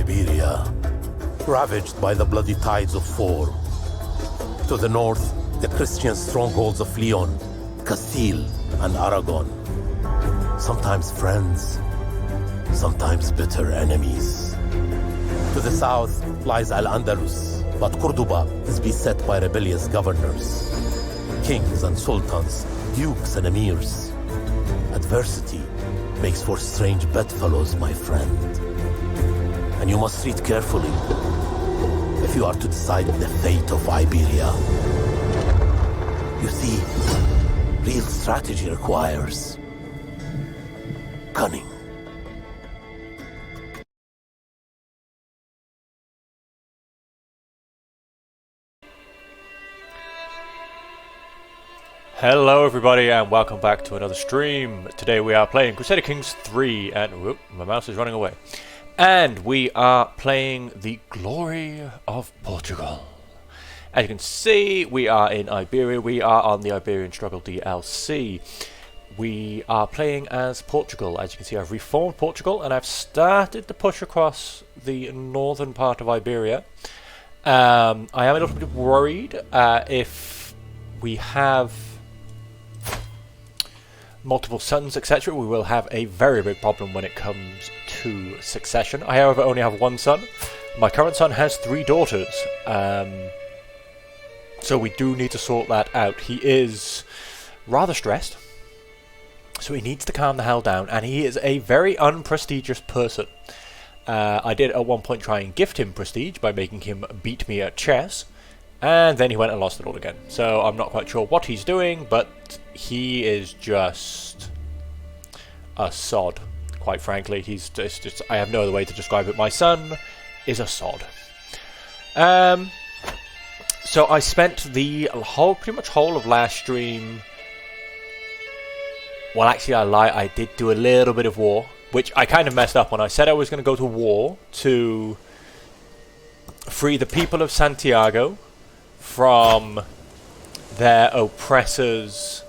Iberia, ravaged by the bloody tides of war. To the north, the Christian strongholds of Leon, Castile, and Aragon. Sometimes friends, sometimes bitter enemies. To the south lies Al-Andalus, but Cordoba is beset by rebellious governors, kings and sultans, dukes and emirs. Adversity makes for strange bedfellows, my friend. And you must read carefully if you are to decide the fate of Iberia. You see, real strategy requires cunning. Hello everybody and welcome back to another stream. Today we are playing Crusader Kings 3 and whoop, my mouse is running away. And we are playing the Glory of Portugal. As you can see, we are in Iberia. We are on the Iberian Struggle DLC. We are playing as Portugal. As you can see, I've reformed Portugal and I've started to push across the northern part of Iberia. I am a little bit worried if we have multiple sons, etc. We will have a very big problem when it comes to succession. I, however, only have one son. My current son has 3 daughters. So we do need to sort that out. He is rather stressed, so he needs to calm the hell down, and he is a very unprestigious person. I did at one point try and gift him prestige by making him beat me at chess, and then he went and lost it all again. So I'm not quite sure what he's doing, but he is just a sod, quite frankly. He's just I have no other way to describe it. My son is a sod. So I spent the pretty much whole of last stream. Well, actually, I lie. I did do a little bit of war, which I kind of messed up when I said I was going to go to war to free the people of Santiago from their oppressors'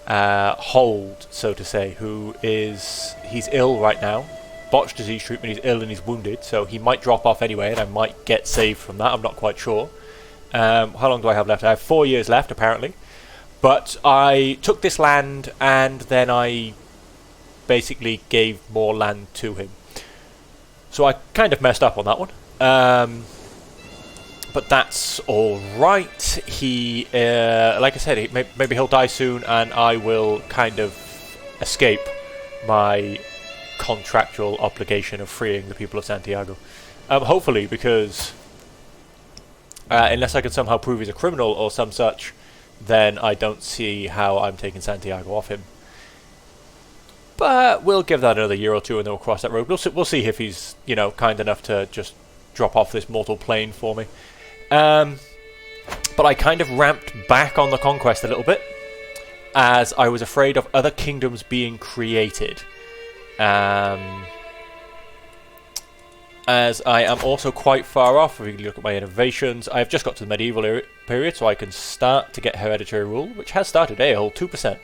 hold, so to say. He's ill right now, botched disease treatment. He's ill and he's wounded, so he might drop off anyway, and I might get saved from that. I'm not quite sure. How long do I have left? I have 4 years left, apparently. But I took this land, and then I basically gave more land to him. So I kind of messed up on that one. But that's all right. He, like I said, maybe he'll die soon, and I will kind of escape my contractual obligation of freeing the people of Santiago. Hopefully, because unless I can somehow prove he's a criminal or some such, then I don't see how I'm taking Santiago off him. But we'll give that another year or two, and then we'll cross that road. We'll see if he's, kind enough to just drop off this mortal plane for me. But I kind of ramped back on the conquest a little bit, as I was afraid of other kingdoms being created. As I am also quite far off. If you look at my innovations, I've just got to the medieval period, so I can start to get hereditary rule, which has started a whole 2%.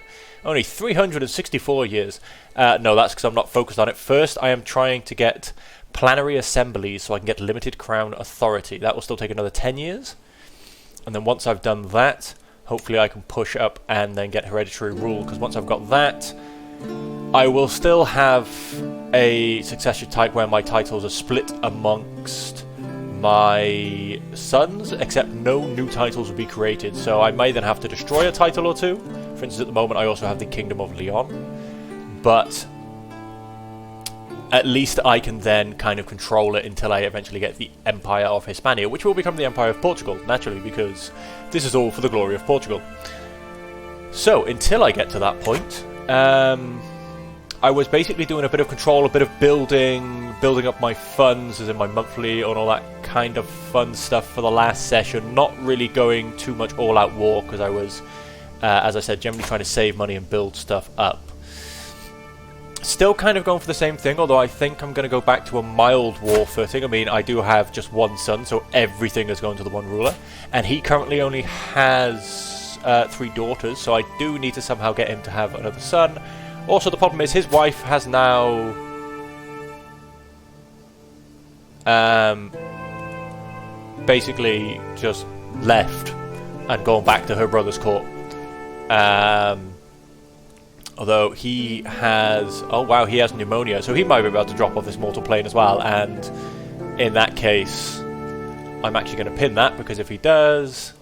Only 364 years. No, that's because I'm not focused on it. First, I am trying to get plenary assemblies so I can get limited crown authority. That will still take another 10 years. And then once I've done that, hopefully I can push up and then get hereditary rule, because once I've got that, I will still have a succession type where my titles are split amongst my sons, except no new titles will be created. So I may then have to destroy a title or two. For instance, at the moment I also have the Kingdom of Leon. But at least I can then kind of control it until I eventually get the Empire of Hispania, which will become the Empire of Portugal, naturally, because this is all for the glory of Portugal. So, until I get to that point, I was basically doing a bit of control, a bit of building up my funds, as in my monthly and all that kind of fun stuff for the last session. Not really going too much all-out war, because I was, as I said, generally trying to save money and build stuff up. Still kind of going for the same thing, although I think I'm going to go back to a mild warfare thing. I mean, I do have just one son, so everything is going to the one ruler. And he currently only has 3 daughters, so I do need to somehow get him to have another son. Also, the problem is his wife has now basically just left and gone back to her brother's court. Although he has... Oh wow, he has pneumonia, so he might be about to drop off this mortal plane as well, and in that case, I'm actually going to pin that, because if he does,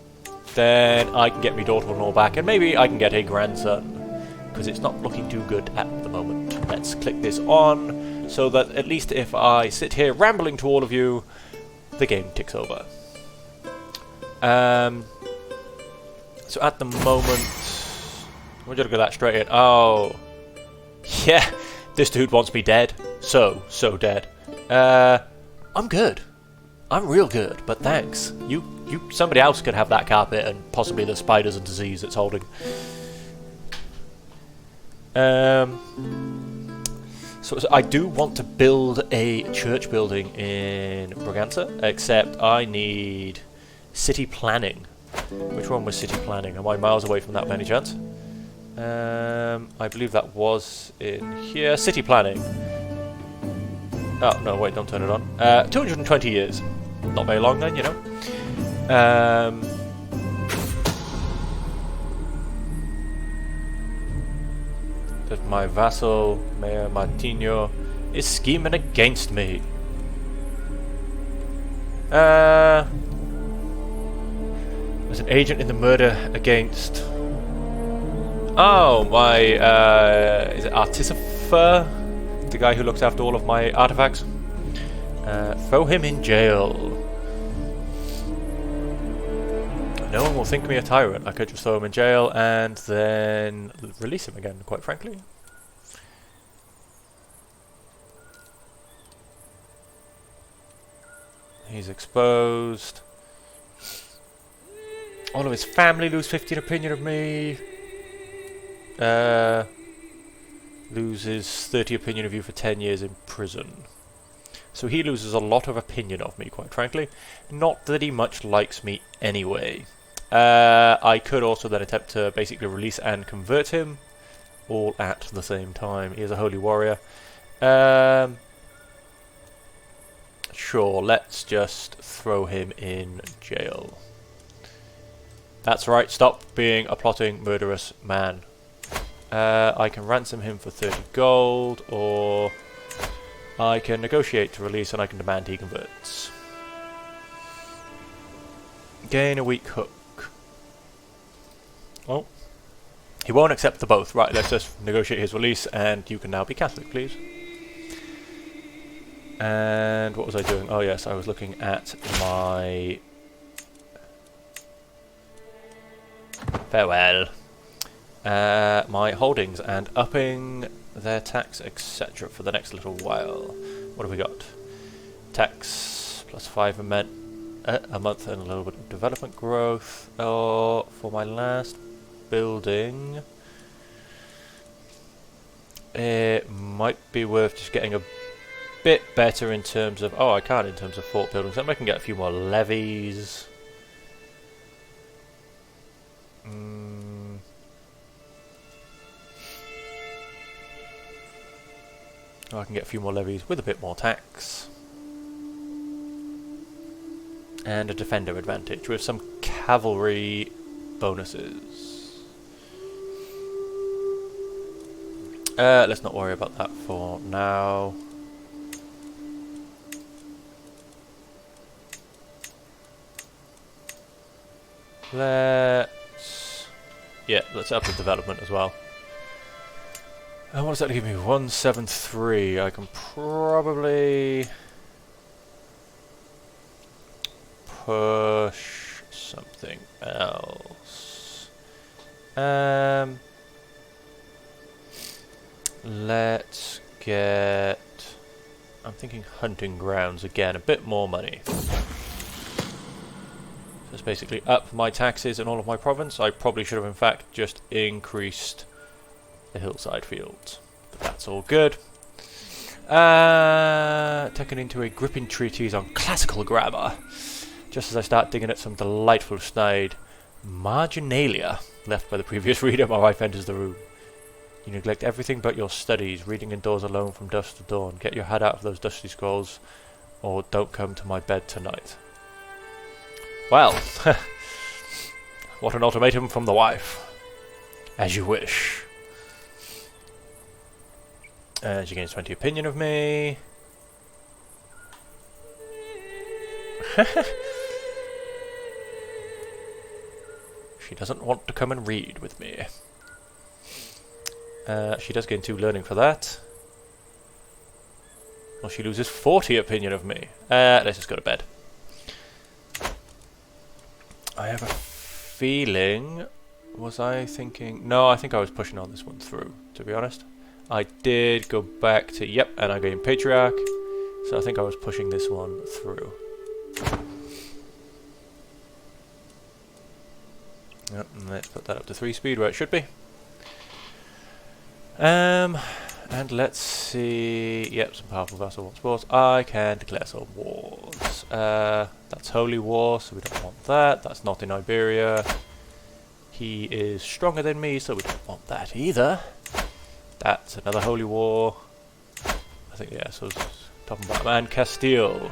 then I can get my daughter-in-law back, and maybe I can get a grandson, because it's not looking too good at the moment. Let's click this on, so that at least if I sit here rambling to all of you, the game ticks over. So at the moment... We're just gonna go that straight in. Oh, yeah, this dude wants me dead. So dead. I'm good. I'm real good, but thanks. Somebody else could have that carpet and possibly the spiders and disease it's holding. So I do want to build a church building in Braganza, except I need city planning. Which one was city planning? Am I miles away from that by any chance? I believe that was in here. City planning. Oh, no, wait, don't turn it on. 220 years. Not very long then, you know. That my vassal, Mayor Martino, is scheming against me. As an agent in the murder against... Oh, my, is it Artificer? The guy who looks after all of my artifacts? Throw him in jail. No one will think me a tyrant. I could just throw him in jail and then release him again, quite frankly. He's exposed. All of his family lose 15 opinion of me. Loses 30 opinion of you for 10 years in prison. So he loses a lot of opinion of me, quite frankly. Not that he much likes me anyway. I could also then attempt to basically release and convert him, all at the same time. He is a holy warrior. Sure, let's just throw him in jail. That's right, stop being a plotting, murderous man. I can ransom him for 30 gold, or I can negotiate to release and I can demand he converts. Gain a weak hook. Well, he won't accept the both. Right, let's just negotiate his release and you can now be Catholic, please. And what was I doing? Oh yes, I was looking at my... Farewell. My holdings and upping their tax, etc. for the next little while. What have we got? Tax plus 5 a month and a little bit of development growth. Oh, for my last building, it might be worth just getting a bit better in terms of... Oh, I can't in terms of fort buildings. I can get a few more levies. I can get a few more levies with a bit more tax. And a defender advantage with some cavalry bonuses. Let's not worry about that for now. Let's up the development as well. And what does that give me? 173. I can probably push something else. Let's get... I'm thinking hunting grounds again. A bit more money. Just basically up my taxes in all of my province. I probably should have in fact just increased the hillside fields, but that's all good. Taken into a gripping treatise on classical grammar, just as I start digging at some delightful snide marginalia left by the previous reader. My wife enters the room. You neglect everything but your studies, reading indoors alone from dusk to dawn. Get your head out of those dusty scrolls. or don't come to my bed tonight. Well, what an ultimatum from the wife. As you wish. She gains 20 opinion of me. She doesn't want to come and read with me. She does gain 2 learning for that. Well, she loses 40 opinion of me. Let's just go to bed. I have a feeling... Was I thinking... No, I think I was pushing on this one through, to be honest. I did go back to... Yep, and I gained Patriarch. So I think I was pushing this one through. Yep, and let's put that up to 3 speed where it should be. And let's see... Yep, some powerful vassal wars. I can declare some wars. That's Holy War, so we don't want that. That's not in Iberia. He is stronger than me, so we don't want that either. That's another Holy War. I think, yeah, so it's top and bottom. And Castile.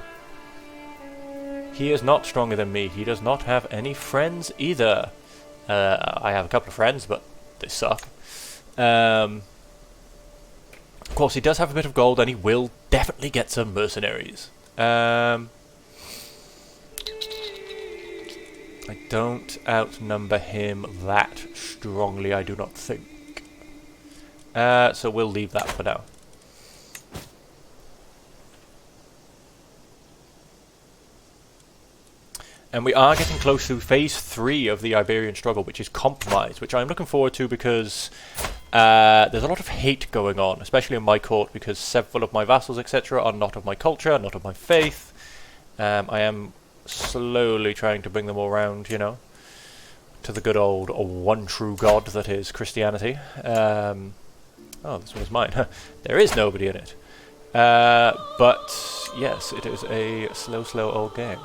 He is not stronger than me. He does not have any friends either. I have a couple of friends, but they suck. Of course, he does have a bit of gold, and he will definitely get some mercenaries. I don't outnumber him that strongly, I do not think. So we'll leave that for now. And we are getting close to phase 3 of the Iberian struggle, which is compromise, which I'm looking forward to because there's a lot of hate going on, especially in my court, because several of my vassals, etc., are not of my culture, not of my faith. I am slowly trying to bring them all around, you know, to the good old one true God that is Christianity. Oh, this one is mine. There is nobody in it. But, yes, it is a slow old game.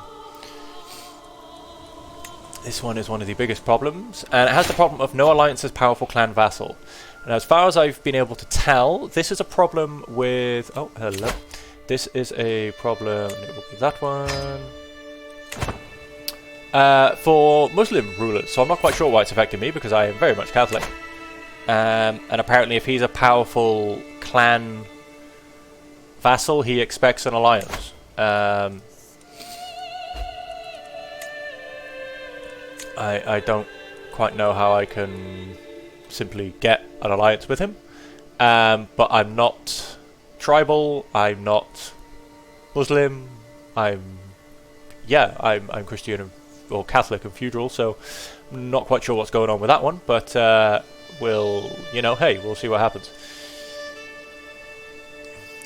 This one is one of the biggest problems, and it has the problem of no alliances, powerful clan vassal. And as far as I've been able to tell, this is a problem with... Oh, hello. This is a problem... It will be that one. For Muslim rulers, so I'm not quite sure why it's affecting me, because I am very much Catholic. And apparently if he's a powerful clan vassal, he expects an alliance. I don't quite know how I can simply get an alliance with him. But I'm not tribal, I'm not Muslim, I'm Christian or Catholic and feudal, so I'm not quite sure what's going on with that one, but we'll, hey, we'll see what happens.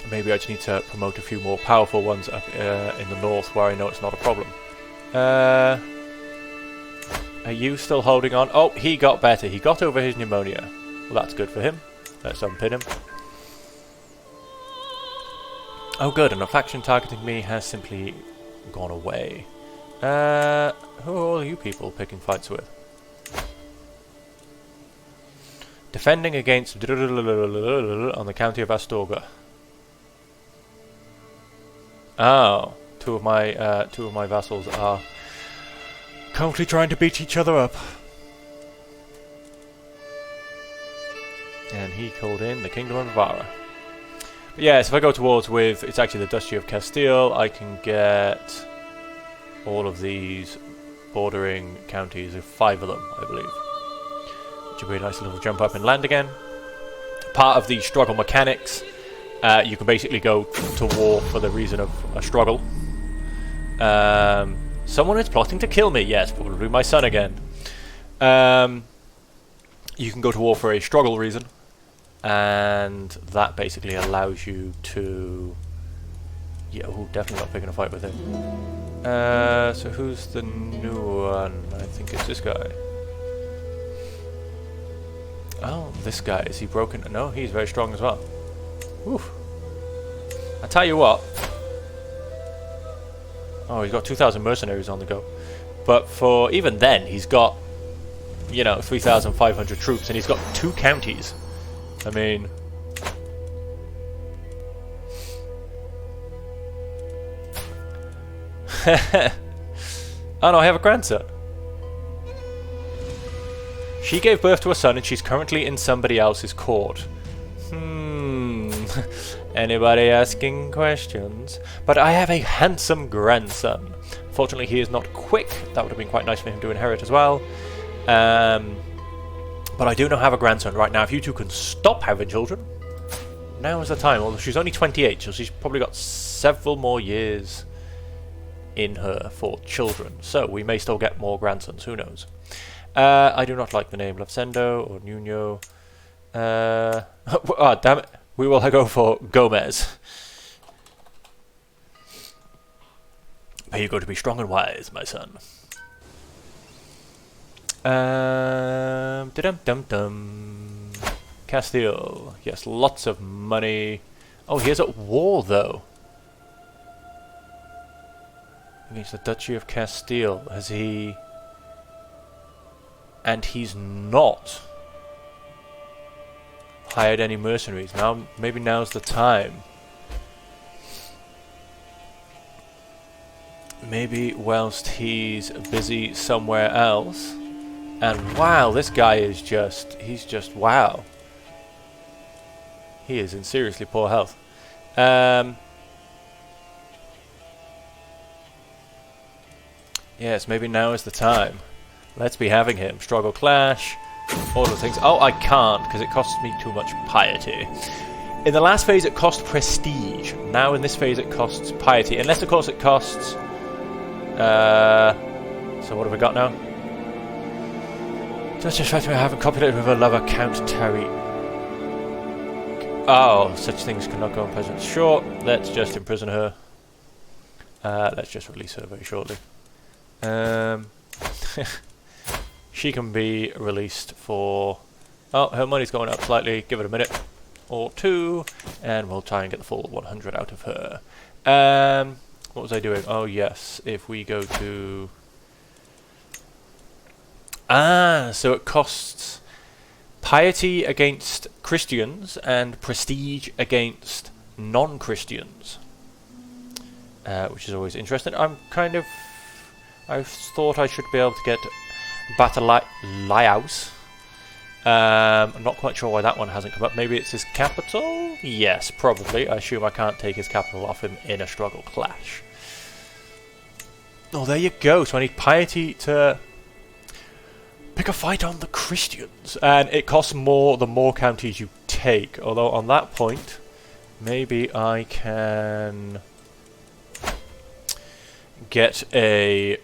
Maybe I just need to promote a few more powerful ones up in the north where I know it's not a problem. Are you still holding on? Oh, he got better. He got over his pneumonia. Well, that's good for him. Let's unpin him. Oh, good. And a faction targeting me has simply gone away. Who are all you people picking fights with? Defending against on the county of Astorga. Oh, two of my vassals are currently trying to beat each other up. And he called in the Kingdom of Navarra. But yes, if I go towards with, it's actually the Duchy of Castile, I can get all of these bordering counties, 5 of them, I believe. Which will be a nice little jump up and land again. Part of the struggle mechanics, you can basically go to war for the reason of a struggle. Someone is plotting to kill me. Yes, probably my son again. You can go to war for a struggle reason, and that basically allows you to... Yeah, definitely not picking a fight with him. So who's the new one? I think it's this guy. Oh, this guy. Is he broken? No, he's very strong as well. Oof. I tell you what. Oh, he's got 2,000 mercenaries on the go. But for even then, he's got, 3,500 troops, and he's got 2 counties. I mean... Oh no, I have a grandson. She gave birth to a son and she's currently in somebody else's court. Anybody asking questions? But I have a handsome grandson. Fortunately, he is not quick. That would have been quite nice for him to inherit as well. But I do now have a grandson. Right now, if you two can stop having children, now is the time. Although she's only 28, so she's probably got several more years in her for children. So we may still get more grandsons. Who knows? I do not like the name Lavsendo or Nuno. Oh, damn it. We will go for Gomez. May you go to be strong and wise, my son. Dum-dum-dum. Castile. Yes, lots of money. Oh, he is at war, though. Against the Duchy of Castile. Has he... And he's not hired any mercenaries. Now, maybe now's the time. Maybe whilst he's busy somewhere else. And wow, this guy is just... He's just... Wow. He is in seriously poor health. Yes, maybe now is the time. Let's be having him. Struggle clash. All the things. Oh, I can't because it costs me too much piety. In the last phase it cost prestige. Now in this phase it costs piety. Unless of course it costs... so what have we got now? Just fact I haven't copulated with a lover, Count Terry. Oh, such things cannot go unpleasant. Sure, let's just imprison her. Let's just release her very shortly. She can be released for... Oh, her money's going up slightly. Give it a minute or two, and we'll try and get the full 100 out of her. What was I doing? Oh, yes. If we go to... Ah, so it costs piety against Christians and prestige against non-Christians. Which is always interesting. I thought I should be able to get Batalayaus. I'm not quite sure why that one hasn't come up. Maybe it's his capital? Yes, probably. I assume I can't take his capital off him in a struggle clash. Oh, there you go. So I need piety to pick a fight on the Christians. And it costs more the more counties you take. Although on that point, maybe I can get a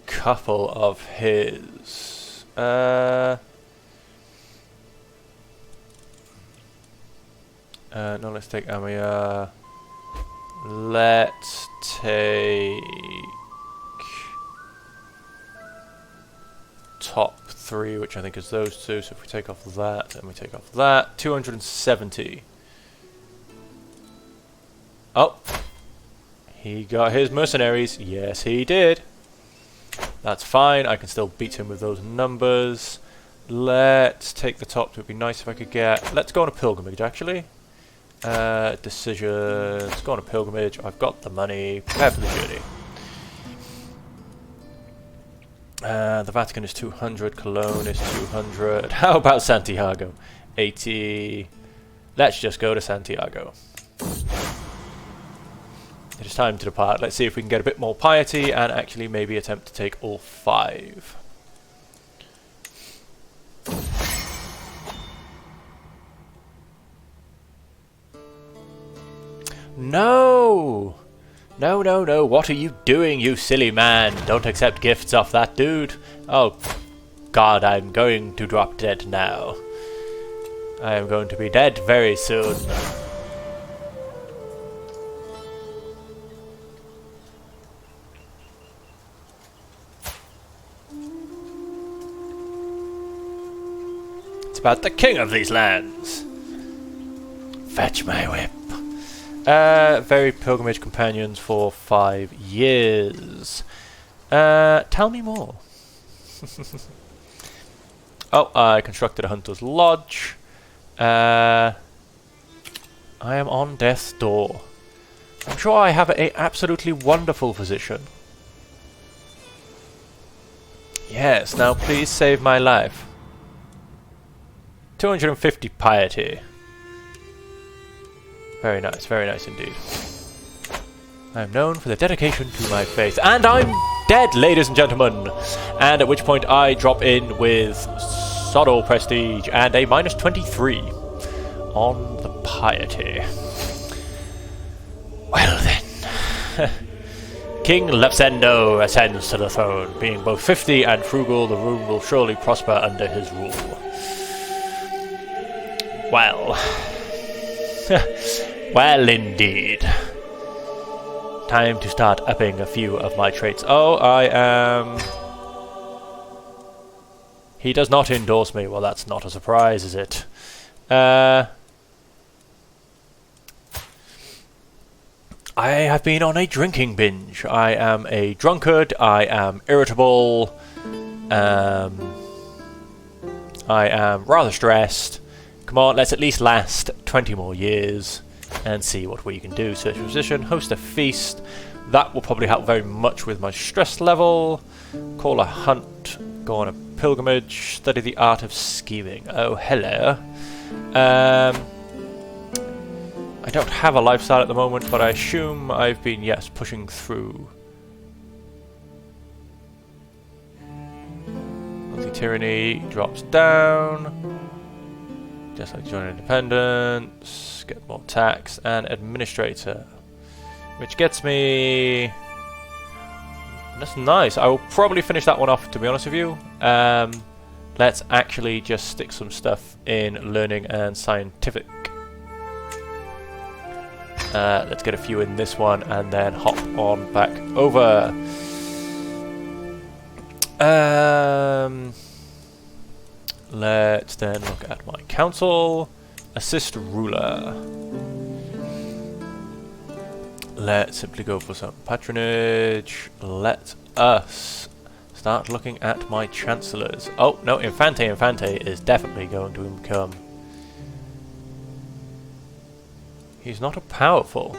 couple of his. No, let's take Amia. Let's take top 3, which I think is those two. So if we take off that and we take off that, 270. Oh, he got his mercenaries. Yes, he did. That's fine. I can still beat him with those numbers. Let's take the top. It would be nice if I could get... Let's go on a pilgrimage, actually. Decisions. Go on a pilgrimage. I've got the money. Prepare for the journey. The Vatican is 200. Cologne is 200. How about Santiago? 80. Let's just go to Santiago. It is time to depart. Let's see if we can get a bit more piety and actually maybe attempt to take all 5. No! No, no, no. What are you doing, you silly man? Don't accept gifts off that dude. Oh, God, I'm going to drop dead now. I am going to be dead very soon. It's about the king of these lands. Fetch my whip. Very pilgrimage companions for 5 years. Tell me more. Oh, I constructed a hunter's lodge. I am on death's door. I'm sure I have a absolutely wonderful physician. Yes, now please save my life. 250 piety. Very nice indeed. I am known for the dedication to my faith. And I'm dead, ladies and gentlemen! And at which point I drop in with Sodal Prestige and a minus 23 on the piety. Well then. King Lepsendo ascends to the throne. Being both 50 and frugal, the room will surely prosper under his rule. Well. Well indeed. Time to start upping a few of my traits. Oh, I am... He does not endorse me. Well, that's not a surprise, is it? I have been on a drinking binge. I am a drunkard. I am irritable. I am rather stressed. Come on, let's at least last 20 more years and see what we can do. Search a physician, host a feast. That will probably help very much with my stress level. Call a hunt. Go on a pilgrimage. Study the art of scheming. Oh, hello. I don't have a lifestyle at the moment, but I assume I've been, yes, pushing through. Monthly tyranny drops down. Just like join independence, get more tax, and administrator. Which gets me... That's nice. I will probably finish that one off, to be honest with you. Let's actually just stick some stuff in learning and scientific. Let's get a few in this one and then hop on back over. Let's then look at my council. Assist ruler. Let's simply go for some patronage. Let us start looking at my chancellors. Oh, no, Infante is definitely going to become... He's not a powerful.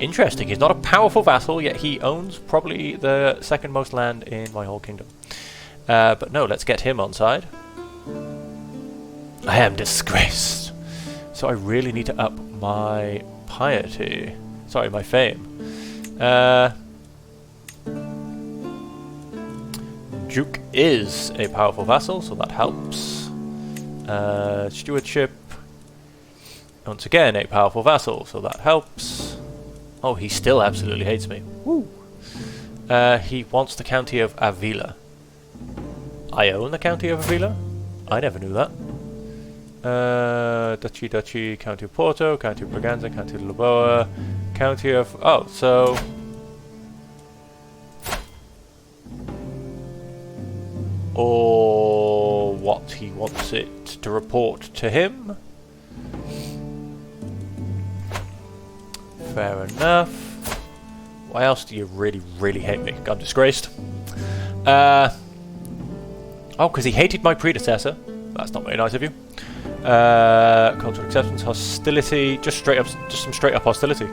Interesting, he's not a powerful vassal, yet he owns probably the second most land in my whole kingdom. But no, let's get him on side. I am disgraced. So I really need to up my piety. Sorry, my fame. Duke is a powerful vassal, so that helps. Stewardship. Once again, a powerful vassal, so that helps. Oh, he still absolutely hates me. Woo! He wants the county of Avila. I own the county of Avila? I never knew that. Duchy, county of Porto, county of Braganza, county of Lisboa, county of... Oh, so... Or what he wants it to report to him. Fair enough. Why else do you really, really hate me? I'm disgraced. Oh, because he hated my predecessor. That's not very nice of you. Cultural acceptance, hostility, just some straight up hostility.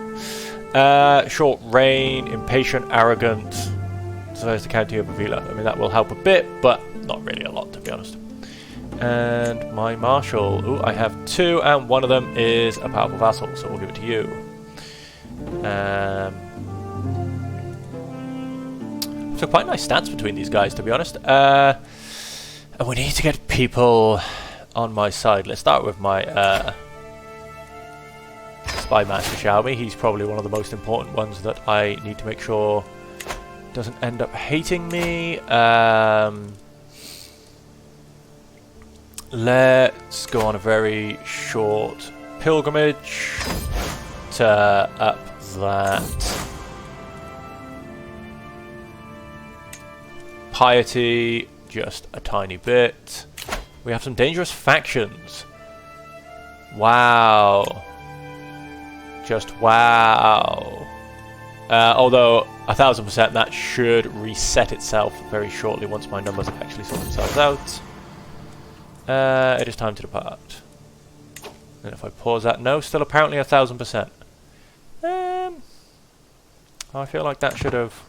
Short reign, impatient, arrogant. So there's the county of Avila. I mean, that will help a bit, but not really a lot, to be honest. And my marshal. Ooh, I have two, and one of them is a powerful vassal, so we'll give it to you. So quite nice stats between these guys, to be honest. And we need to get people on my side. Let's start with my spy master, shall we? He's probably one of the most important ones that I need to make sure doesn't end up hating me. Let's go on a very short pilgrimage to up that piety just a tiny bit. We have some dangerous factions. Wow. Just wow. Although 1000% that should reset itself very shortly once my numbers actually sort themselves out. It is time to depart. And if I pause that, no, still apparently 1000%. I feel like that should have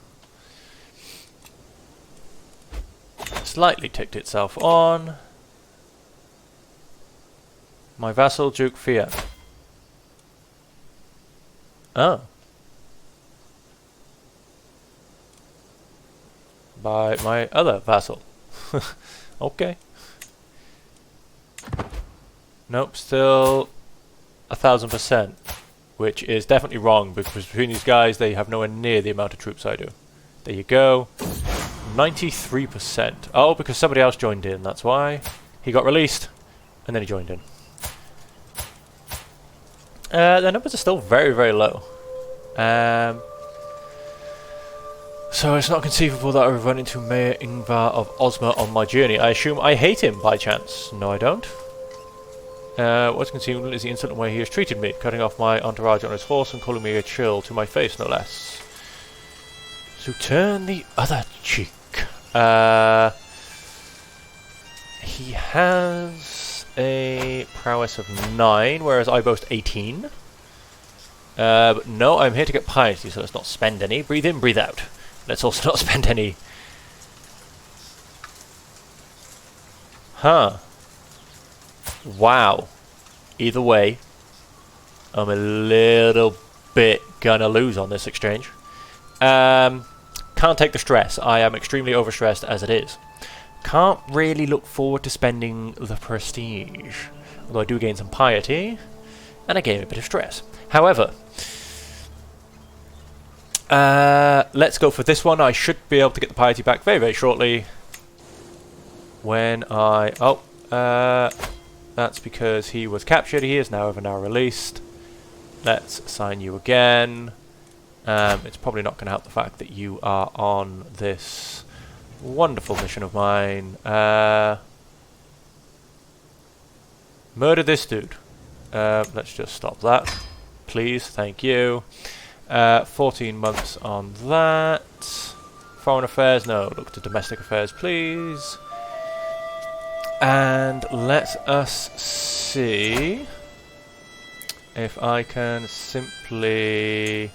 slightly ticked itself on. My vassal, Duke Fiat. Oh. By my other vassal. Okay. Nope, still 1000%. Which is definitely wrong, because between these guys, they have nowhere near the amount of troops I do. There you go. 93%. Oh, because somebody else joined in, that's why. He got released, and then he joined in. The numbers are still very, very low. So it's not conceivable that I would run into Mayor Ingvar of Osma on my journey. I assume I hate him by chance. No, I don't. What's conceivable is the insolent way he has treated me, cutting off my entourage on his horse and calling me a chill to my face, no less. So turn the other cheek. He has a prowess of 9, whereas I boast 18. But no, I'm here to get piety, so let's not spend any. Breathe in, breathe out. Let's also not spend any. Huh. Wow. Either way, I'm a little bit gonna lose on this exchange. Can't take the stress. I am extremely overstressed as it is. Can't really look forward to spending the prestige. Although I do gain some piety, and I gain a bit of stress. However, let's go for this one. I should be able to get the piety back very, very shortly. When I... Oh, that's because he was captured. He is now released. Let's assign you again. It's probably not going to help the fact that you are on this wonderful mission of mine. Murder this dude. Let's just stop that. Please, thank you. 14 months on that. Foreign affairs, no. Look to domestic affairs, please. And let us see if I can simply...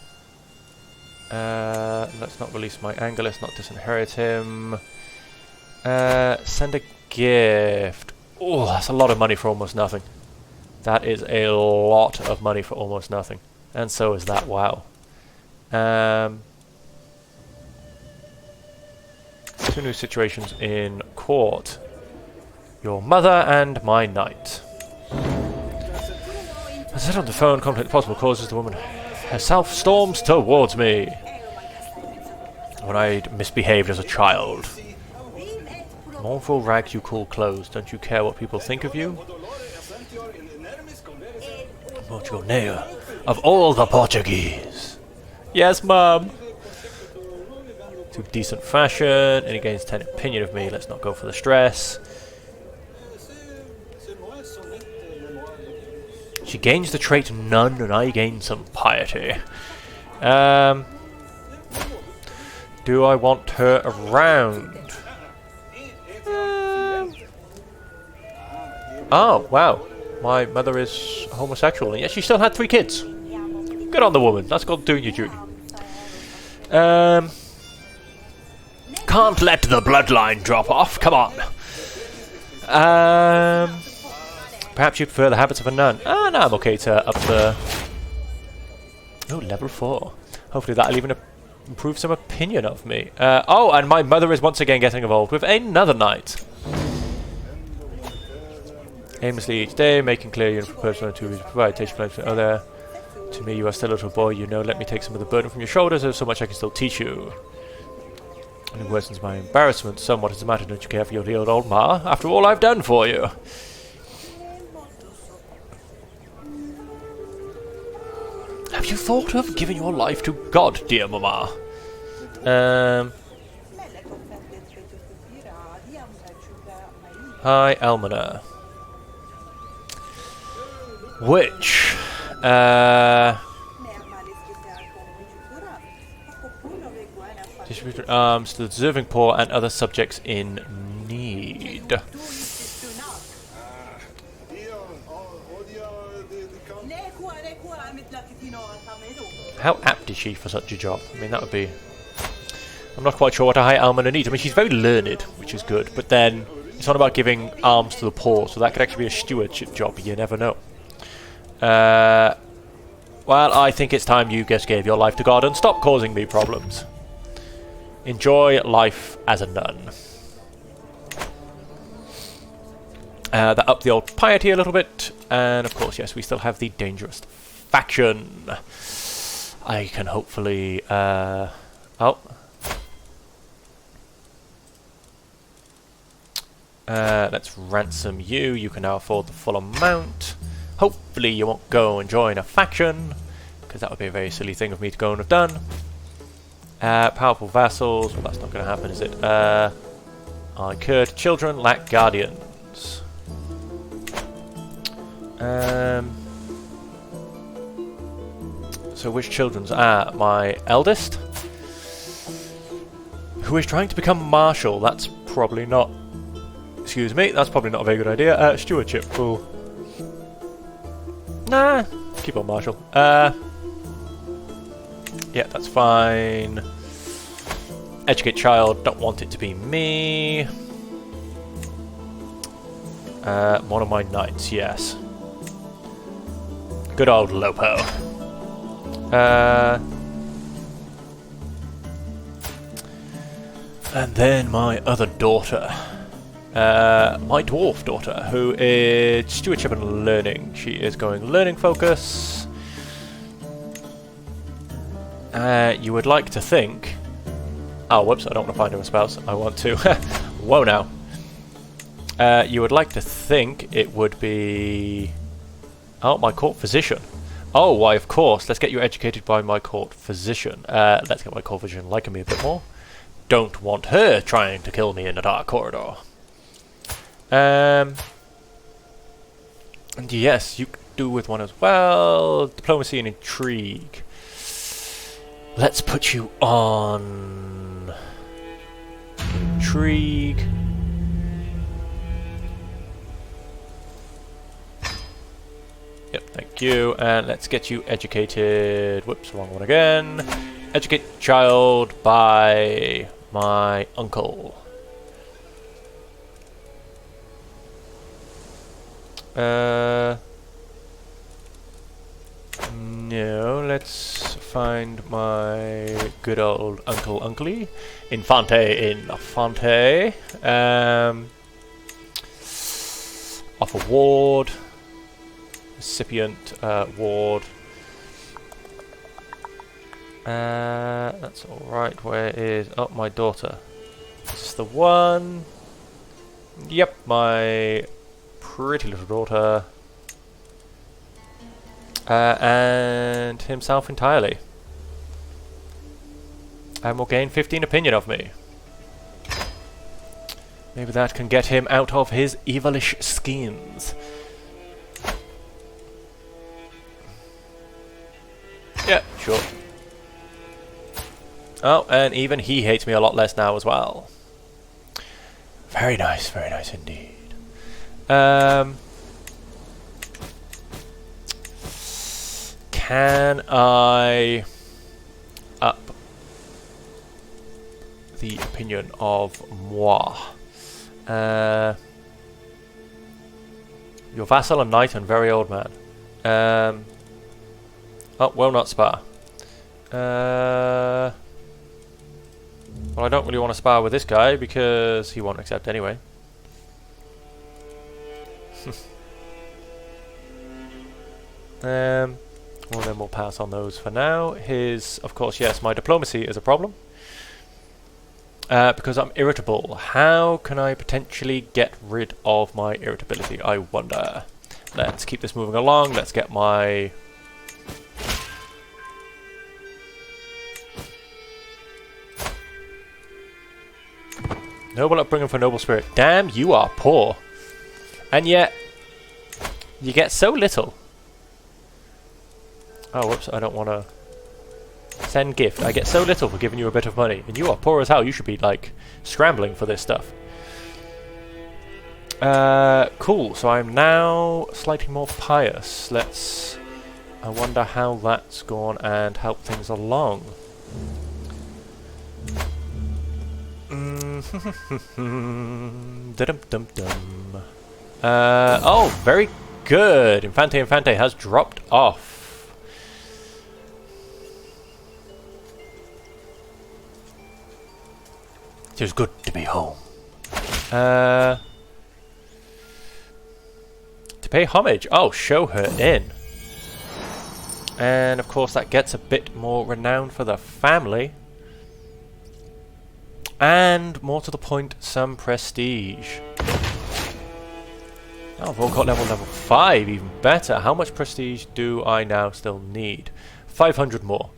let's not release my anger, let's not disinherit him. Send a gift. Oh, that's a lot of money for almost nothing. That is a lot of money for almost nothing. And so is that, wow. 2 new situations in court. Your mother and my knight. I said on the phone, conflict possible causes, the woman herself storms towards me. When I misbehaved as a child. Mournful rags you call clothes, don't you care what people think of you? Portugal, Neo, of all the Portuguese. Yes, Mum. To decent fashion, and he gains 10 opinion of me. Let's not go for the stress. She gains the trait none, and I gain some piety. Do I want her around? Oh, wow. My mother is homosexual, and yet she still had 3 kids. Good on the woman. That's called doing your duty. Can't let the bloodline drop off. Come on. Perhaps you'd prefer the habits of a nun. Ah, no, I'm okay to up the... Oh, level 4. Hopefully that'll even improve some opinion of me. Oh, and my mother is once again getting involved with another knight. Aimlessly each day, making clear your personal activities provide teach plans for other. To me, you are still a little boy, you know. Let me take some of the burden from your shoulders. There's so much I can still teach you. And it worsens my embarrassment somewhat. Is the matter? Don't you care for your dear old ma? After all I've done for you. Have you thought of giving your life to God, dear Mama? Hi, Almana. Which, distributed arms to the deserving poor and other subjects in need. How apt is she for such a job? I mean, that would be... I'm not quite sure what a high almoner needs. I mean, she's very learned, which is good, but then it's not about giving alms to the poor, so that could actually be a stewardship job. You never know. Well, I think it's time you just gave your life to God and stop causing me problems. Enjoy life as a nun. That upped the old piety a little bit, and of course, yes, we still have the dangerous faction. I can hopefully... let's ransom you. You can now afford the full amount. Hopefully you won't go and join a faction, because that would be a very silly thing of me to go and have done. Powerful vassals. Well, that's not going to happen, is it? I could. Children lack guardians. So which children's? My eldest, who is trying to become marshal. That's probably not... Excuse me, that's probably not a very good idea. Stewardship, cool. Nah, keep on marshal. Yeah, that's fine. Educate child, don't want it to be me. One of my knights, yes. Good old Lopo. And then my other daughter. My dwarf daughter, who is stewardship and learning. She is going learning focus. You would like to think... Oh, whoops, I don't want to find her a spouse. I want to... Whoa now. You would like to think it would be... Oh, my court physician. Oh, why, of course. Let's get you educated by my court physician. Let's get my court physician liking me a bit more. Don't want her trying to kill me in a dark corridor. And yes, you could do with one as well. Diplomacy and intrigue. Let's put you on... Intrigue. Yep, thank you. And let's get you educated. Whoops, wrong one again. Educate child by my uncle. No, let's find my good old Uncle Infante. Offer ward. Recipient ward. That's alright. Where is... Oh, my daughter. Is this the one? Yep, my pretty little daughter. And himself entirely. And will gain 15 opinion of me. Maybe that can get him out of his evilish schemes. Yeah, sure. Oh, and even he hates me a lot less now as well. Very nice indeed. Can I up the opinion of moi? Your vassal and knight and very old man. Oh, well, not spar. Well, I don't really want to spar with this guy because he won't accept anyway. Well, then we'll pass on those for now. Of course, yes, my diplomacy is a problem. Because I'm irritable. How can I potentially get rid of my irritability, I wonder? Let's keep this moving along. Let's get my... Noble upbringing for noble spirit. Damn, you are poor. And yet, you get so little. Oh, whoops, I don't want to... Send gift. I get so little for giving you a bit of money. And you are poor as hell. You should be, like, scrambling for this stuff. Cool. So I'm now slightly more pious. Let's I wonder how that's gone and helped things along. Dum-dum-dum. Oh, very good. Infante has dropped off. It was good to be home. To pay homage. Oh, show her in. And of course that gets a bit more renown for the family. And more to the point, some prestige. Oh, I've all got level 5, even better. How much prestige do I now still need? 500 more.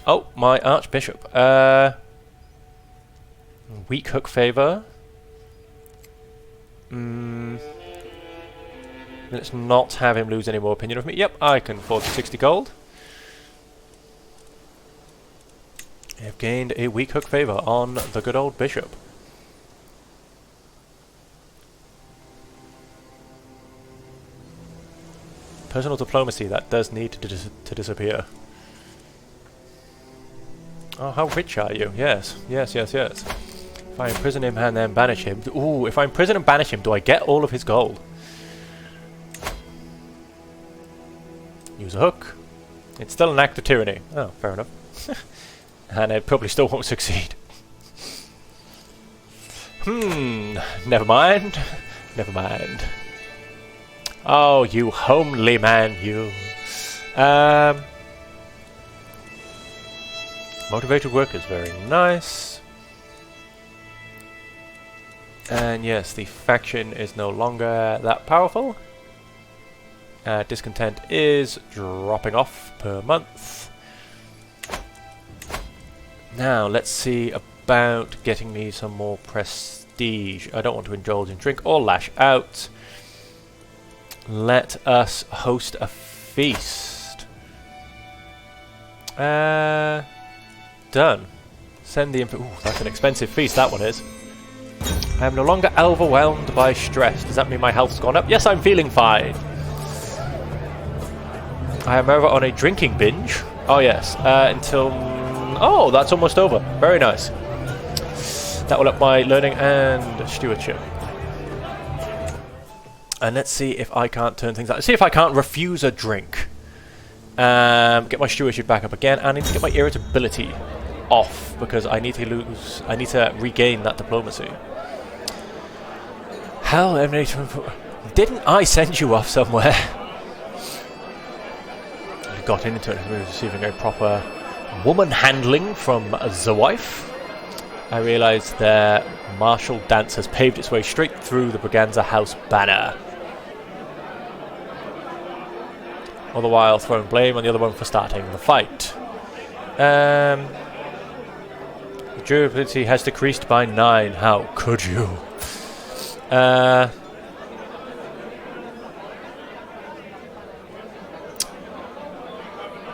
Oh, my Archbishop. Weak hook favor. Let's not have him lose any more opinion of me. Yep, I can afford 60 gold. I've gained a weak hook favor on the good old bishop. Personal diplomacy, that does need to disappear. Oh, how rich are you? Yes, yes, yes, yes. If I imprison him and then banish him... Ooh, if I imprison and banish him, do I get all of his gold? Use a hook. It's still an act of tyranny. Oh, fair enough. And it probably still won't succeed. Never mind. Never mind. Oh, you homely man, you. Motivated workers, very nice. And yes, the faction is no longer that powerful. Discontent is dropping off per month. Now, let's see about getting me some more prestige. I don't want to indulge in drink or lash out. Let us host a feast. Done. Send the info. Ooh, that's an expensive feast, that one is. I am no longer overwhelmed by stress. Does that mean my health's gone up? Yes, I'm feeling fine. I am over on a drinking binge. Oh, yes. Until... Oh, that's almost over. Very nice. That will up my learning and stewardship. And let's see if I can't turn things out. Let's see if I can't refuse a drink. Get my stewardship back up again. And I need to get my irritability off because I need to regain that diplomacy. Hell, didn't I send you off somewhere? I got into it. We were receiving a proper woman handling from the wife. I realised their martial dance has paved its way straight through the Braganza house banner. All the while throwing blame on the other one for starting the fight. The durability has decreased by 9. How could you?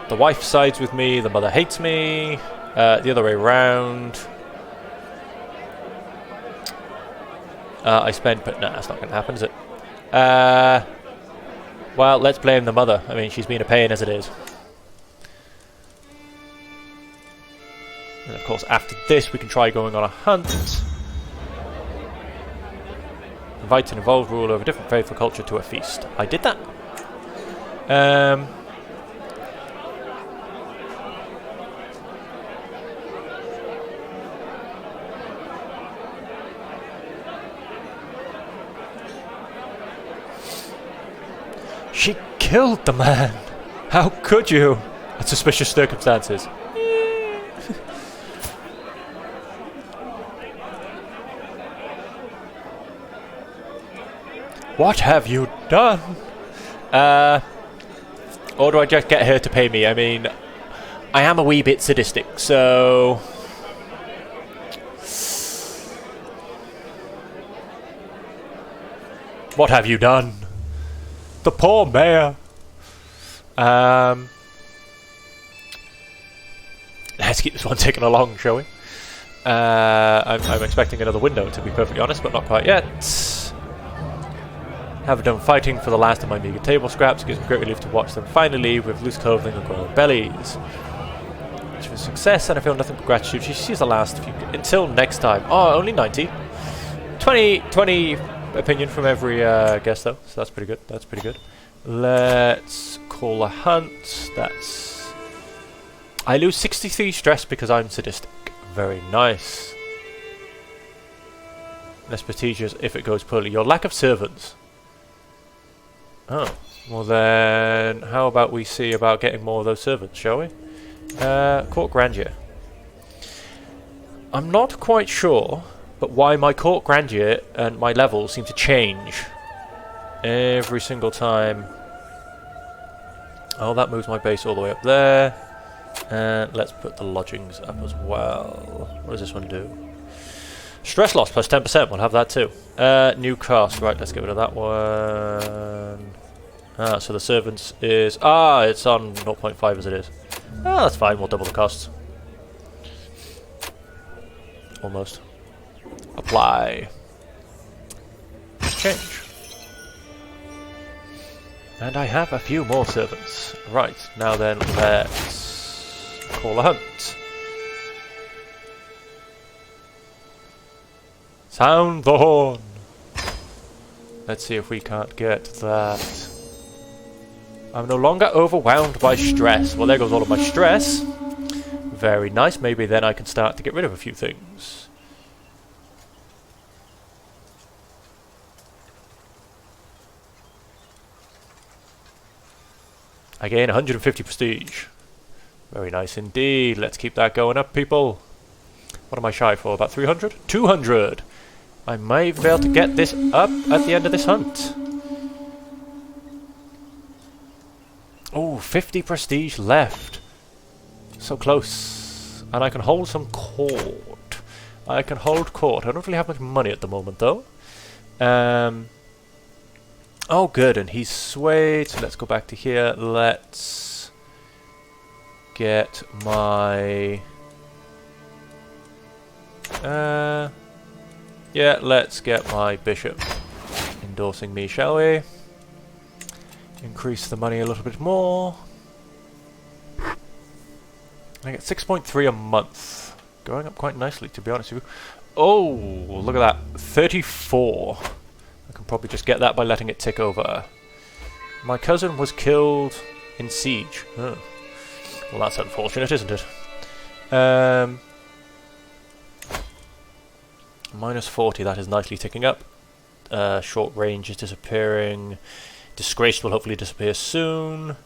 The wife sides with me, the mother hates me, the other way around. I spent, but nah, that's not going to happen, is it? Well, let's blame the mother. I mean, she's been a pain as it is. And of course, after this, we can try going on a hunt. Invite an involved ruler of a different faith or culture to a feast. I did that. She killed the man! How could you? At suspicious circumstances. What have you done? Or do I just get her to pay me? I mean, I am a wee bit sadistic, so... What have you done? The poor mayor. Let's keep this one ticking along, shall we? I'm expecting another window, to be perfectly honest, but not quite yet. Have done fighting for the last of my meager table scraps. It gives me great relief to watch them finally leave with loose clothing and growing bellies. It's a success, and I feel nothing but gratitude. She's the last few. Until next time. Oh, only 90. 20 opinion from every guest, though. So that's pretty good. That's pretty good. Let's call a hunt. That's... I lose 63 stress because I'm sadistic. Very nice. Less prestigious if it goes poorly. Your lack of servants. Oh. Well then, how about we see about getting more of those servants, shall we? Court grandeur. I'm not quite sure, but why my court grandeur and my levels seem to change every single time. Oh, that moves my base all the way up there. And let's put the lodgings up as well. What does this one do? Stress loss plus 10%. We'll have that too. New cost. Right, let's get rid of that one. Ah, so the servants is... Ah, it's on 0.5 as it is. Ah, that's fine. We'll double the costs. Almost. Apply. Change. And I have a few more servants. Right, now then, let's call a hunt. Sound the horn. Let's see if we can't get that. I'm no longer overwhelmed by stress. Well, there goes all of my stress. Very nice. Maybe then I can start to get rid of a few things. I gain 150 prestige. Very nice indeed. Let's keep that going up, people. What am I shy for? About 300? 200! I may even be able to get this up at the end of this hunt. Oh, 50 prestige left. So close. And I can hold some court. I can hold court. I don't really have much money at the moment, though. Oh, good. And he's swayed. So let's go back to here. Let's get my... yeah, let's get my bishop endorsing me, shall we? Increase the money a little bit more. I get 6.3 a month. Going up quite nicely, to be honest with you. Oh, look at that. 34. I can probably just get that by letting it tick over. My cousin was killed in siege. Oh. Well, that's unfortunate, isn't it? Minus 40, that is nicely ticking up. Short range is disappearing. Disgraced will hopefully disappear soon.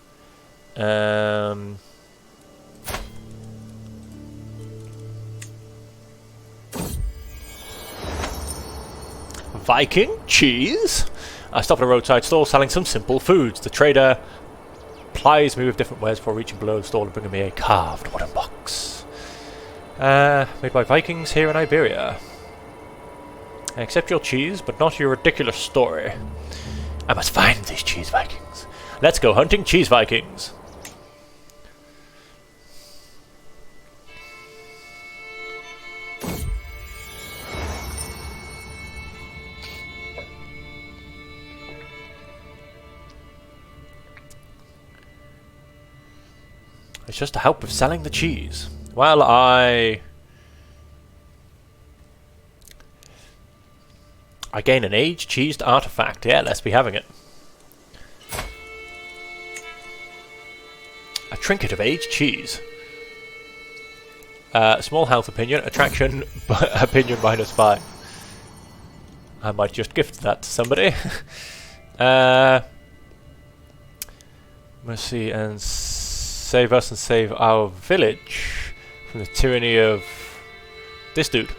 Viking cheese. I stop at a roadside stall selling some simple foods. The trader plies me with different wares before reaching below the stall and bringing me a carved wooden box. Made by Vikings here in Iberia. I accept your cheese, but not your ridiculous story. I must find these cheese Vikings. Let's go hunting cheese Vikings. It's just to help with selling the cheese. Well, I gain an aged-cheesed artifact. Yeah, let's be having it. A trinket of aged cheese. Small health opinion. Attraction opinion minus 5. I might just gift that to somebody. Let's see, and save us and save our village from the tyranny of this dude.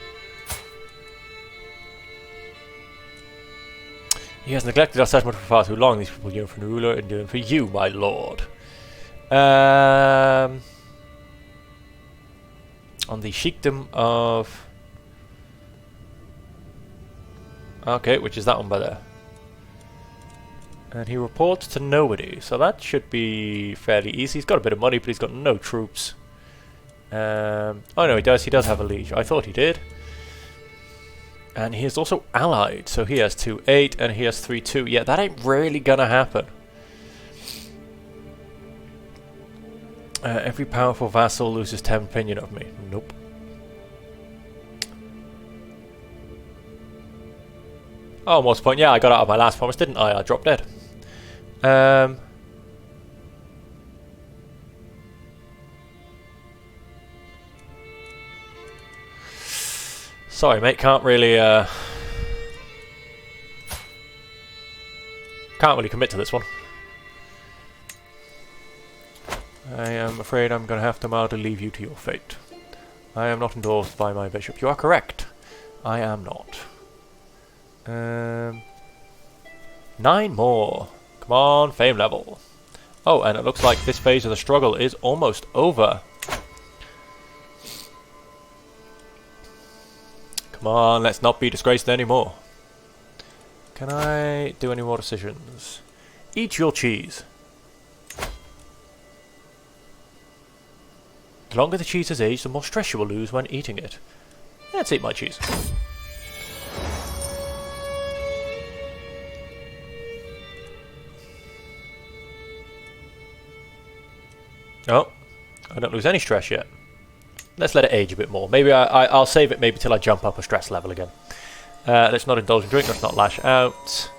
He has neglected our settlement for far too long. These people yearn for a ruler and yearn for you, my lord. On the sheikdom of... Okay, which is that one by there. And he reports to nobody, so that should be fairly easy. He's got a bit of money, but he's got no troops. Oh no, he does have a liege. I thought he did. And he is also allied, so he has 2-8 and he has 3-2. Yeah, that ain't really gonna happen. Every powerful vassal loses 10 opinion of me. Nope. Oh, what's the point? Yeah, I got out of my last promise, didn't I? I dropped dead. Sorry, mate. Can't really commit to this one. I am afraid I'm going to have to mildly leave you to your fate. I am not endorsed by my bishop. You are correct. I am not. 9 more. Come on, fame level. Oh, and it looks like this phase of the struggle is almost over. Come on, let's not be disgraced anymore. Can I do any more decisions? Eat your cheese. The longer the cheese has aged, the more stress you will lose when eating it. Let's eat my cheese. Oh, I don't lose any stress yet. Let's let it age a bit more. Maybe I'll save it maybe till I jump up a stress level again. Let's not indulge in drink, let's not lash out.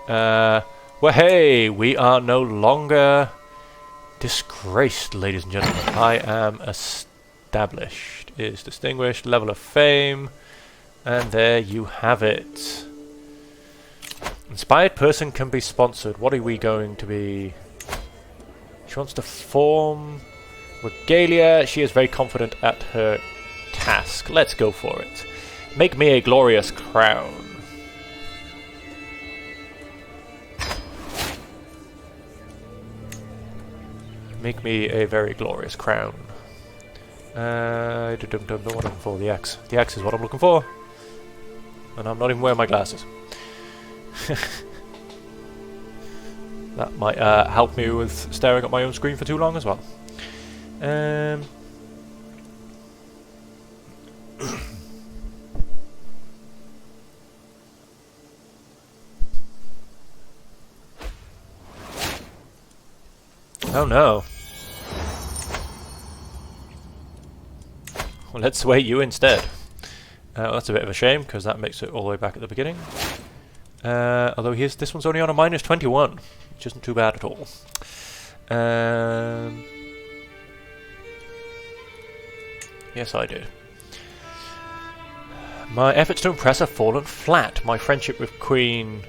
Well, hey, we are no longer disgraced, ladies and gentlemen. I am established. Is distinguished, level of fame, and there you have it. Inspired person can be sponsored. What are we going to be? She wants to form regalia. She is very confident at her task. Let's go for it. Make me a glorious crown. Make me a very glorious crown. I don't know what I'm looking for. The axe. The axe is what I'm looking for. And I'm not even wearing my glasses. That might help me with staring at my own screen for too long as well. Oh no. Well, let's sway you instead. That's a bit of a shame, because that makes it all the way back at the beginning. Although this one's only on a -21, which isn't too bad at all. Yes, I did. My efforts to impress have fallen flat. My friendship with Queen...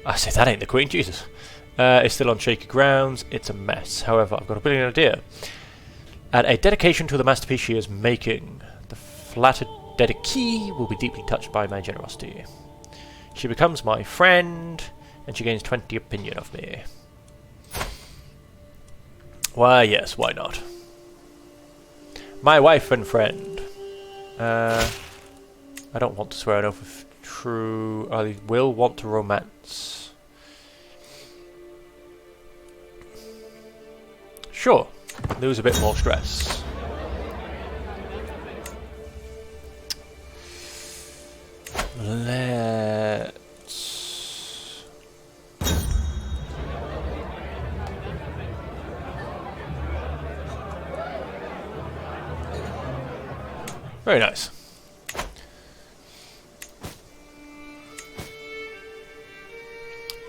I say that ain't the Queen, Jesus. Is still on shaky grounds. It's a mess. However, I've got a brilliant idea. Add a dedication to the masterpiece she is making. The flattered dedicee will be deeply touched by my generosity. She becomes my friend, and she gains 20 opinion of me. Why, yes, why not? My wife and friend. I don't want to swear an oath of true... I will want to romance. Sure. Lose a bit more stress. Let's... Very nice.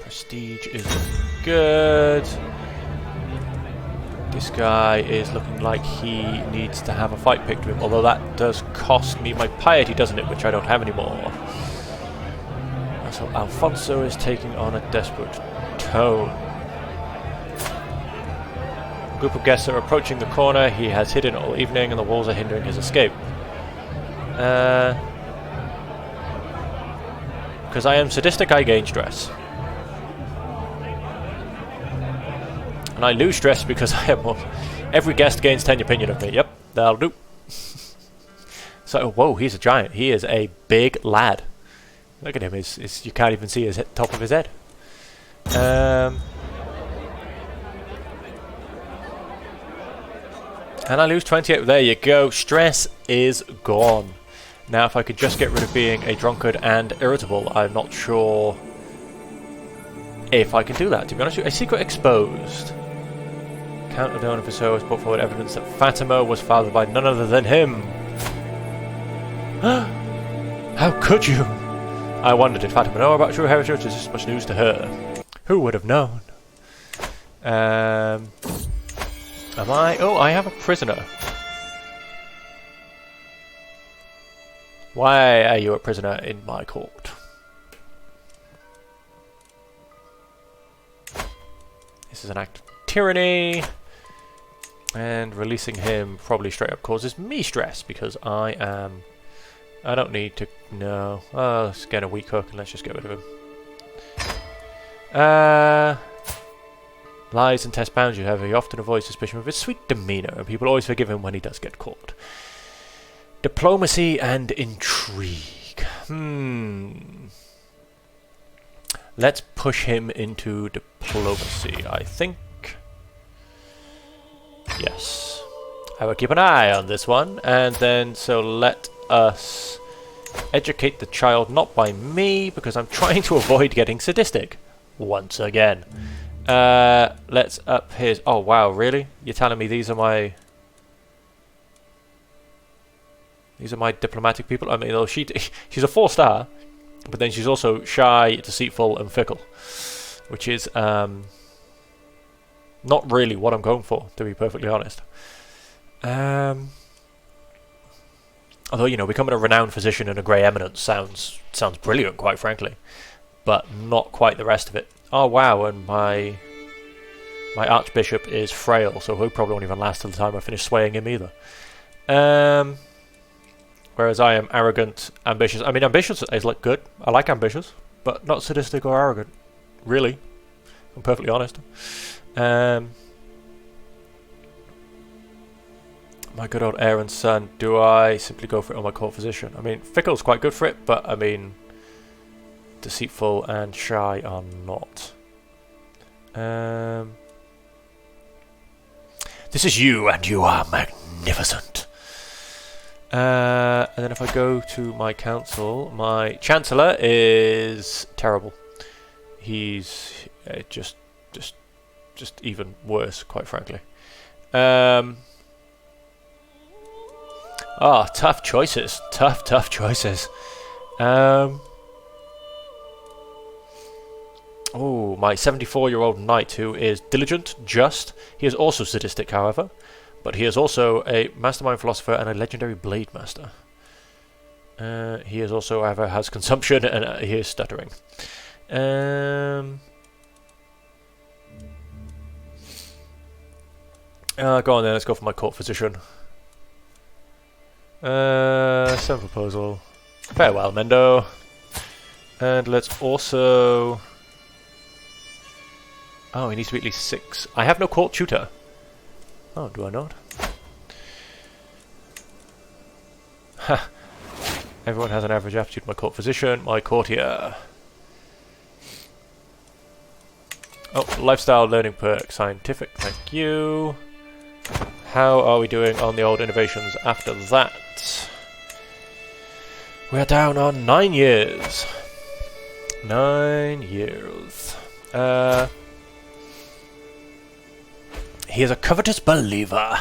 Prestige is looking good. This guy is looking like he needs to have a fight picked to him, although that does cost me my piety, doesn't it, which I don't have anymore. So Alfonso is taking on a desperate tone. A group of guests are approaching the corner. He has hidden all evening and the walls are hindering his escape. Because I am sadistic, I gain stress. And I lose stress because I am more. Every guest gains 10 opinion of me. Yep, that'll do. So, whoa, he's a giant. He is a big lad. Look at him. You can't even see his top of his head. And I lose 28. There you go. Stress is gone. Now, if I could just get rid of being a drunkard and irritable, I'm not sure if I can do that, to be honest with you. A secret exposed. Count of Don Episode has brought forward evidence that Fatima was fathered by none other than him. How could you? I wondered, did Fatima know about true heritage? Is this much news to her? Who would have known? Am I? Oh, I have a prisoner. Why are you a prisoner in my court? This is an act of tyranny. And releasing him probably straight up causes me stress because I don't need to... No. Oh, let's get a weak hook and let's just get rid of him. Lies and test boundaries, however, he often avoids suspicion with his sweet demeanour, and people always forgive him when he does get caught. Diplomacy and intrigue. Let's push him into diplomacy, I think. Yes. I will keep an eye on this one, and then so let us educate the child, not by me, because I'm trying to avoid getting sadistic. Once again. Let's up his... Oh, wow, really? You're telling me these are my... These are my diplomatic people? I mean, though she's a 4-star, but then she's also shy, deceitful, and fickle. Which is, not really what I'm going for, to be perfectly honest. Although, you know, becoming a renowned physician and a grey eminence sounds brilliant, quite frankly. But not quite the rest of it. Oh, wow, and my archbishop is frail, so he probably won't even last till the time I finish swaying him either. Whereas I am arrogant, ambitious. I mean, ambitious is like good. I like ambitious, but not sadistic or arrogant. Really. I'm perfectly honest. My good old heir and son. Do I simply go for it on my court physician? I mean, fickle's quite good for it, but I mean, deceitful and shy are not. This is you, and you are magnificent. And then if I go to my council, my chancellor is terrible. He's just even worse, quite frankly. Tough choices. Tough choices. Oh, my 74-year-old knight, who is diligent, just. He is also sadistic, however. But he is also a mastermind philosopher and a legendary blade master. He is also, however, has consumption and he is stuttering. Go on then, let's go for my court physician. Send proposal. Farewell, Mendo. And let's also... Oh, he needs to be at least 6. I have no court tutor. Oh, do I not? Ha! Everyone has an average aptitude. My court physician, my courtier. Oh, lifestyle learning perk, scientific, thank you. How are we doing on the old innovations after that? We're down on 9 years. 9 years. He is a covetous believer.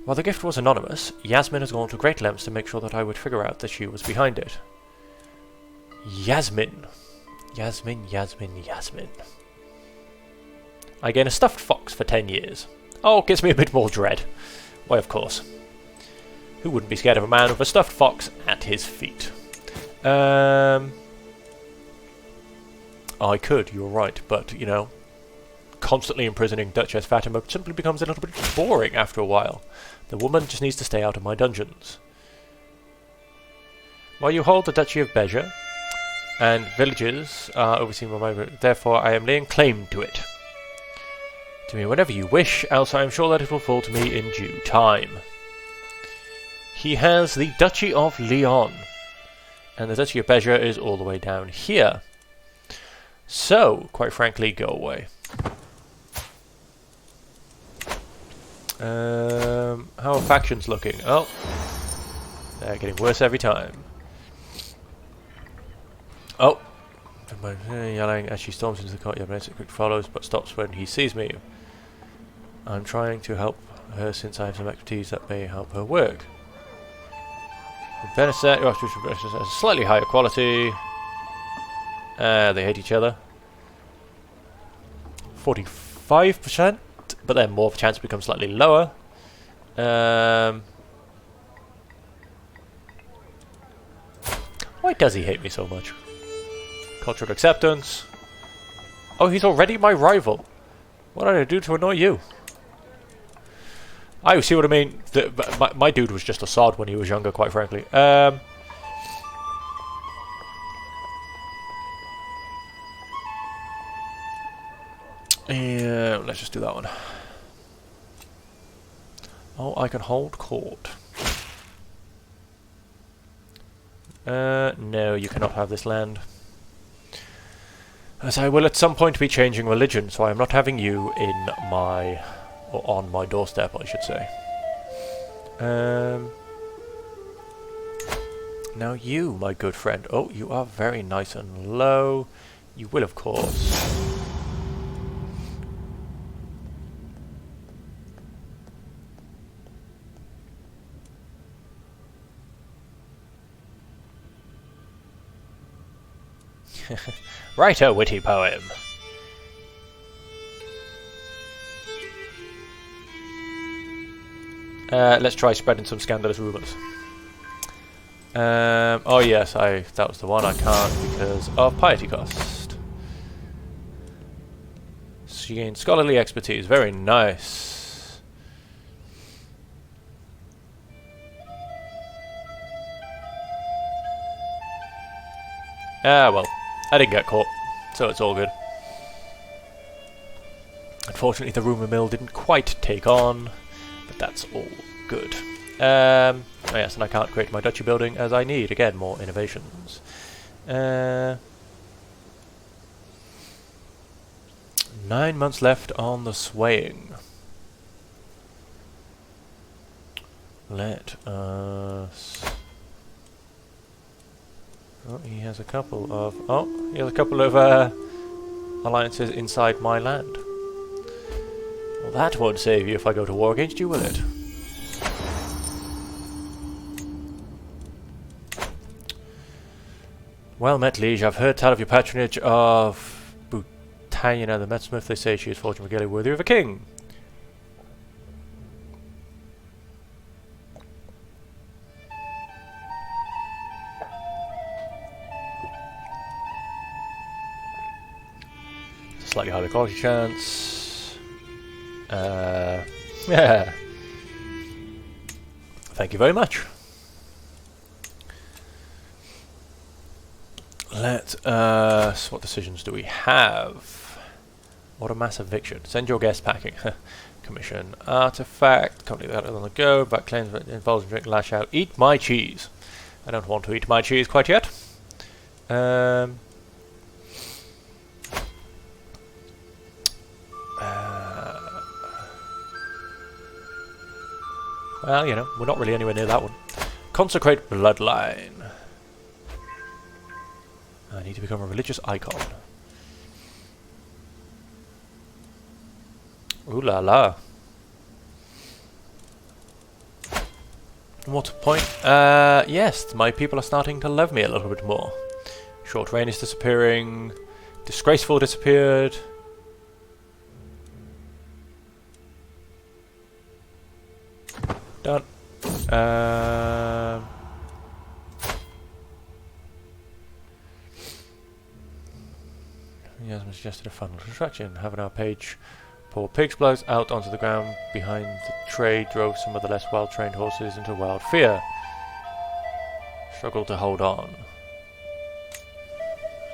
While the gift was anonymous, Yasmin has gone to great lengths to make sure that I would figure out that she was behind it. Yasmin. Yasmin. I gain a stuffed fox for 10 years. Oh, gives me a bit more dread. Why, of course. Who wouldn't be scared of a man with a stuffed fox at his feet? I could, you're right, but, you know, constantly imprisoning Duchess Fatima simply becomes a little bit boring after a while. The woman just needs to stay out of my dungeons. While you hold the Duchy of Beja, and villages are overseen by my... Therefore, I am laying claim to it. To me whenever you wish, else I am sure that it will fall to me in due time. He has the Duchy of Leon. And the Duchy of Beja is all the way down here. So, quite frankly, go away. How are factions looking? Oh, they're getting worse every time. Oh, yelling as she storms into the courtyard. Quick follows, but stops when he sees me. I'm trying to help her since I have some expertise that may help her work. Benefit, slightly higher quality. They hate each other. 45%, but then more of a chance becomes slightly lower. Why does he hate me so much? Cultural acceptance. Oh, he's already my rival. What did I do to annoy you? I see what I mean. My dude was just a sod when he was younger, quite frankly. Yeah, let's just do that one. Oh, I can hold court. No, you cannot have this land. As I will at some point be changing religion, so I am not having you in my... or on my doorstep, I should say. Now you, my good friend. Oh, you are very nice and low. You will, of course. Write a witty poem. Let's try spreading some scandalous rumours. Oh yes, that was the one I can't because of piety cost. She gained scholarly expertise. Very nice. Ah, well, I didn't get caught, so it's all good. Unfortunately, the rumour mill didn't quite take on, but that's all good. Oh yes, and I can't create my duchy building as I need, again, more innovations. 9 months left on the swaying. Let us... Oh, he has a couple of... Oh, he has a couple of alliances inside my land. Well, that won't save you if I go to war against you, will it? Well met, liege. I've heard tell of your patronage of Butania the Metsmith. They say she is fortune regalia worthy of a king. Slightly higher quality chance. Yeah. Thank you very much. Let us... What decisions do we have? What a mass eviction. Send your guest packing. Commission. Artifact. Company that on the go. Back claims that involves drink. Lash out. Eat my cheese. I don't want to eat my cheese quite yet. Well, you know, we're not really anywhere near that one. Consecrate bloodline. I need to become a religious icon. Ooh la la. What a point. Yes, my people are starting to love me a little bit more. Short reign is disappearing. Disgraceful disappeared. Done. Yes, I suggested a funnel construction. Having our page pour pig's blood out onto the ground behind the tray drove some of the less well-trained horses into wild fear. Struggled to hold on.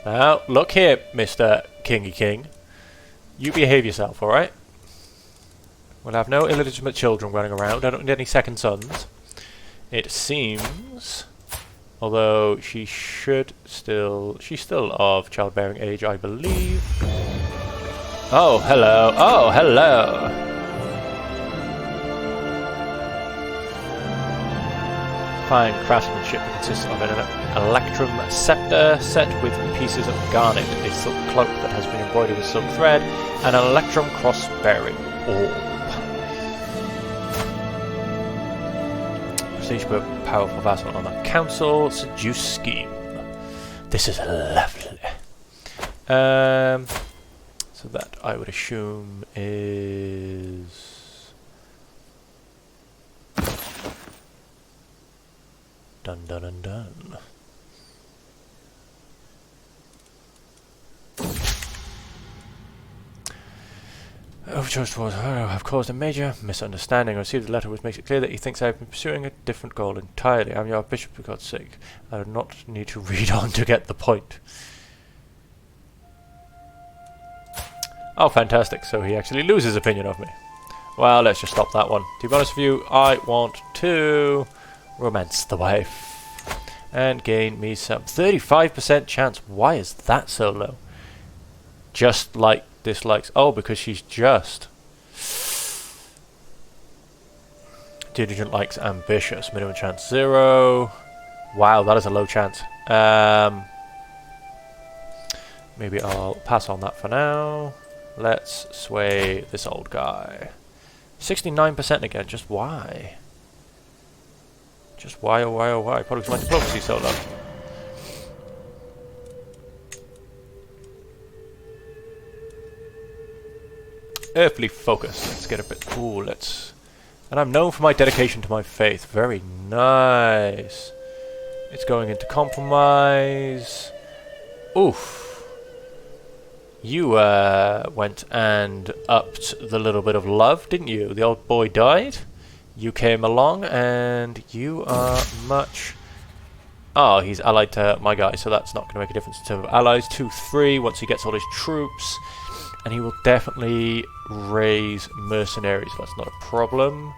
Now, look here, Mr. Kingy King. You behave yourself, alright? We'll have no illegitimate children running around. I don't need any second sons. It seems... Although she should still... She's still of childbearing age, I believe. Oh, hello. Oh, hello. fine craftsmanship that consists of an electrum scepter set with pieces of garnet, a silk cloak that has been embroidered with silk thread, and an electrum cross-bearing orb. Prestige but powerful vassal on the council. Seduce scheme. This is lovely. So that I would assume is done, done, and done. Overcharged towards her have caused a major misunderstanding. I received a letter which makes it clear that he thinks I have been pursuing a different goal entirely. I'm your bishop, for God's sake. I do not need to read on to get the point. Oh, fantastic. So he actually loses opinion of me. Well, let's just stop that one. To be honest with you, I want to romance the wife and gain me some 35% chance. Why is that so low? Just like dislikes. Oh, because she's just. Diligent likes ambitious. Minimum chance 0. Wow, that is a low chance. Maybe I'll pass on that for now. Let's sway this old guy. 69% again. Just why? Just why, oh why, oh why? Probably because my diplomacy so low. Earthly focus. Let's get a bit. Ooh, let's. And I'm known for my dedication to my faith. Very nice. It's going into compromise. Oof. You went and upped the little bit of love, didn't you? The old boy died. You came along, and you are much. Oh, he's allied to my guy, so that's not going to make a difference in terms of allies. 2-3 once he gets all his troops. And he will definitely raise mercenaries. That's not a problem.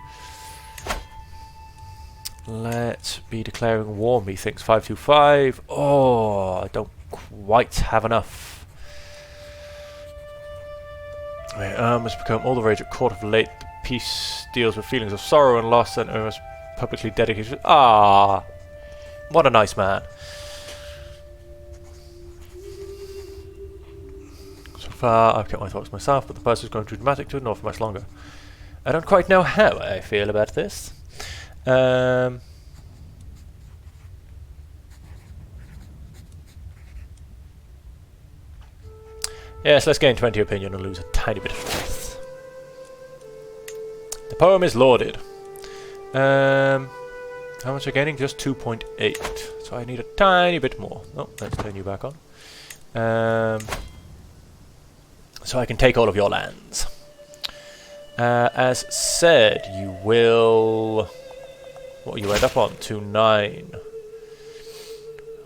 Let's be declaring war, methinks. 525. Oh, I don't quite have enough. Must become all the rage at court of late. The peace deals with feelings of sorrow and loss, and must publicly dedicate. Ah, what a nice man. I've kept my thoughts myself, but the past is going too dramatic to ignore for much longer. I don't quite know how I feel about this. Yes, let's gain 20 opinion and lose a tiny bit of strength. The poem is lauded. How much are you gaining? Just 2.8. So I need a tiny bit more. Oh, let's turn you back on. So I can take all of your lands. As said, you will... What you end up on? 2-9.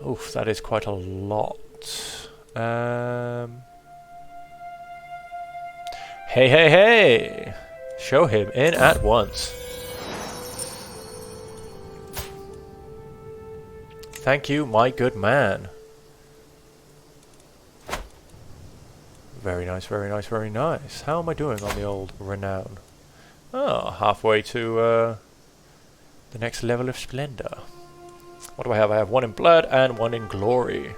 Oof, that is quite a lot. Hey, hey, hey! Show him in at once. Thank you, my good man. Very nice, very nice, very nice. How am I doing on the old renown? Oh, halfway to the next level of splendor. What do I have? I have 1 in blood and 1 in glory.